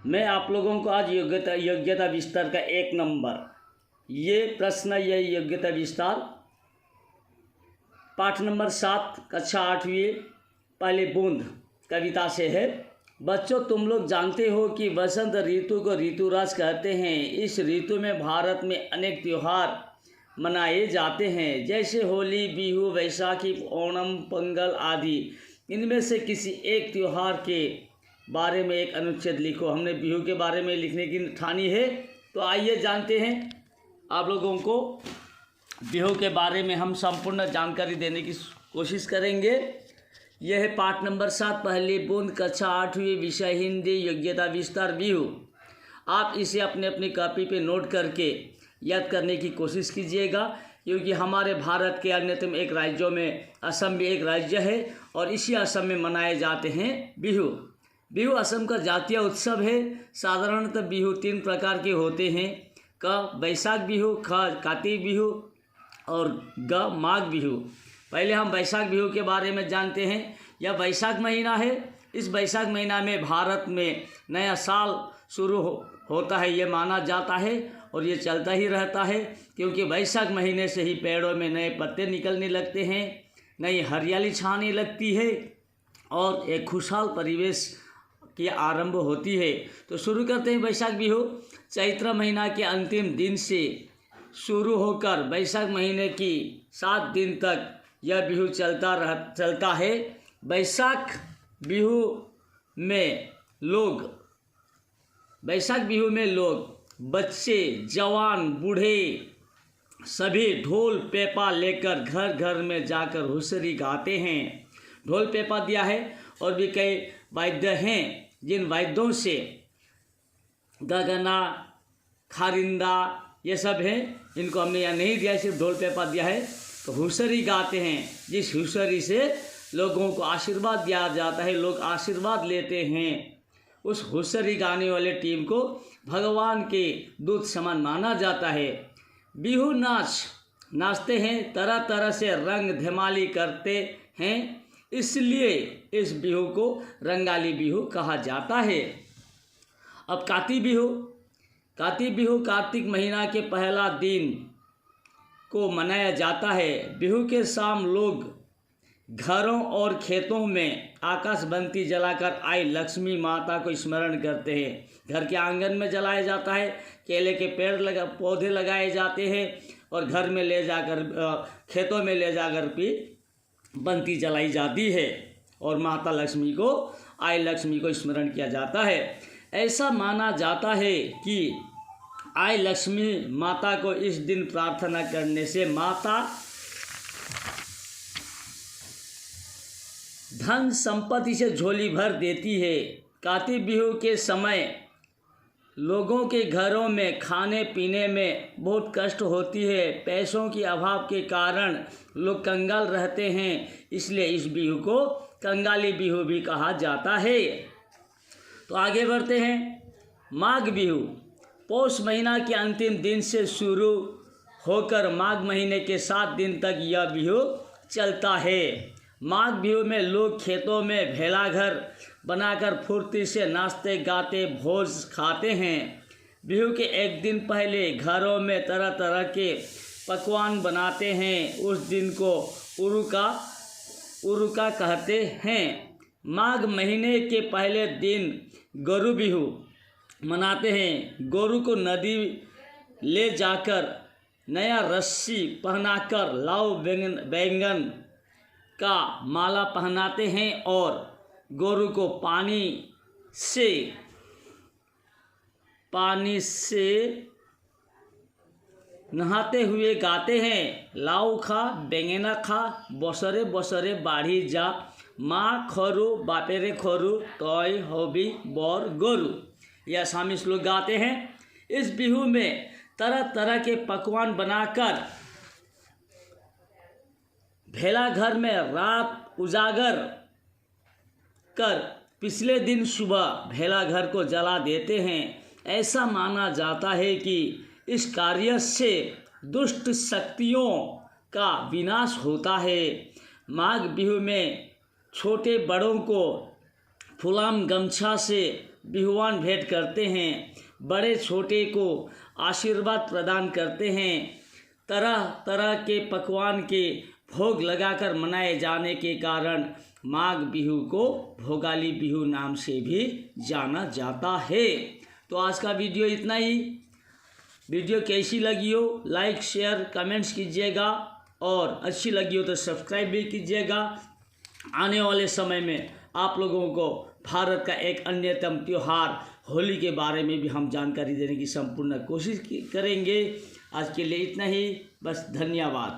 मैं आप लोगों को आज योग्यता विस्तार का 1 नंबर ये प्रश्न, ये योग्यता विस्तार पाठ नंबर 7 कक्षा 8वीं पहली बूंद कविता से है। बच्चों, तुम लोग जानते हो कि वसंत ऋतु को ऋतुराज कहते हैं। इस ऋतु में भारत में अनेक त्योहार मनाए जाते हैं, जैसे होली, बिहू, वैशाखी, ओणम, पोंगल आदि। इनमें से किसी एक त्योहार के बारे में एक अनुच्छेद लिखो। हमने बिहू के बारे में लिखने की ठानी है, तो आइए जानते हैं। आप लोगों को बिहू के बारे में हम संपूर्ण जानकारी देने की कोशिश करेंगे। यह है पाठ नंबर 7 पहली बूंद कक्षा 8वीं विषय हिंदी योग्यता विस्तार बिहू। आप इसे अपने अपनी कॉपी पे नोट करके याद करने की कोशिश कीजिएगा, क्योंकि हमारे भारत के अन्यतम एक राज्यों में असम भी एक राज्य है और इसी असम में मनाए जाते हैं बिहू। बिहू असम का जातीय उत्सव है। साधारणतः बिहू 3 प्रकार के होते हैं: क बैसाख बिहू, ख कातिक बिहू और ग माघ बिहू। पहले हम बैसाख बिहू के बारे में जानते हैं। यह बैसाख महीना है। इस बैसाख महीना में भारत में नया साल शुरू होता है, ये माना जाता है और ये चलता ही रहता है, क्योंकि बैसाख महीने से ही पेड़ों में नए पत्ते निकलने लगते हैं, नई हरियाली छाने लगती है और एक खुशहाल परिवेश की आरंभ होती है। तो शुरू करते हैं बैसाख बिहू। चैत्र महीना के अंतिम दिन से शुरू होकर बैसाख महीने की 7 दिन तक यह बिहू चलता है। बैसाख बिहू में लोग बच्चे, जवान, बूढ़े सभी ढोल पेपा लेकर घर घर में जाकर हुसरी गाते हैं। ढोल पेपा दिया है और भी कई वाद्य हैं, जिन वाद्यों से गगना, खारिंदा ये सब हैं, इनको हमने यहाँ नहीं दिया, सिर्फ ढोल पेपा दिया है। तो हुसरी गाते हैं, जिस हुसरी से लोगों को आशीर्वाद दिया जाता है, लोग आशीर्वाद लेते हैं। उस हुसरी गाने वाले टीम को भगवान के दूत समान माना जाता है। बिहू नाचते हैं, तरह तरह से रंग धमाली करते हैं, इसलिए इस बिहू को रंगाली बिहू कहा जाता है। अब कातिक बिहू कार्तिक महीना के पहला दिन को मनाया जाता है। बिहू के शाम लोग घरों और खेतों में आकाशबंती जलाकर आई लक्ष्मी माता को स्मरण करते हैं। घर के आंगन में जलाया जाता है, केले के पौधे लगाए जाते हैं और घर में ले जाकर खेतों में ले जाकर भी बंती जलाई जाती है और माता लक्ष्मी को स्मरण किया जाता है। ऐसा माना जाता है कि आई लक्ष्मी माता को इस दिन प्रार्थना करने से माता धन संपत्ति से झोली भर देती है। कार्तिक बिहू के समय लोगों के घरों में खाने पीने में बहुत कष्ट होती है। पैसों की अभाव के कारण लोग कंगाल रहते हैं, इसलिए इस बिहू को कंगाली बिहू भी कहा जाता है। तो आगे बढ़ते हैं। माघ बिहू पौष महीना के अंतिम दिन से शुरू होकर माघ महीने के 7 दिन तक यह बिहू चलता है। माघ बिहू में लोग खेतों में भेला घर बनाकर फुर्ती से नाचते गाते भोज खाते हैं। बिहू के 1 दिन पहले घरों में तरह तरह के पकवान बनाते हैं। उस दिन को उरुका कहते हैं। माघ महीने के पहले दिन गोरु बिहू मनाते हैं। गोरु को नदी ले जाकर नया रस्सी पहनाकर लाव बैंगन का माला पहनाते हैं और गोरु को पानी से नहाते हुए गाते हैं। लाव खा बेंगेना खा बसरे बसरे बाढ़ी जा, माँ खरु बापेरे खरु तय होबी बर गोरु। यह आसामी श्लोक गाते हैं। इस बिहू में तरह तरह के पकवान बनाकर भेला घर में रात उजागर कर पिछले दिन सुबह भेला घर को जला देते हैं। ऐसा माना जाता है कि इस कार्य से दुष्ट शक्तियों का विनाश होता है। माघ बिहू में छोटे बड़ों को फुलाम गमछा से बिहुआन भेंट करते हैं, बड़े छोटे को आशीर्वाद प्रदान करते हैं। तरह तरह के पकवान के भोग लगाकर मनाए जाने के कारण माघ बिहू को भोगाली बिहू नाम से भी जाना जाता है। तो आज का वीडियो इतना ही। वीडियो कैसी लगी हो लाइक शेयर कमेंट्स कीजिएगा और अच्छी लगी हो तो सब्सक्राइब भी कीजिएगा। आने वाले समय में आप लोगों को भारत का एक अन्यतम त्यौहार होली के बारे में भी हम जानकारी देने की संपूर्ण कोशिश करेंगे। आज के लिए इतना ही, बस धन्यवाद।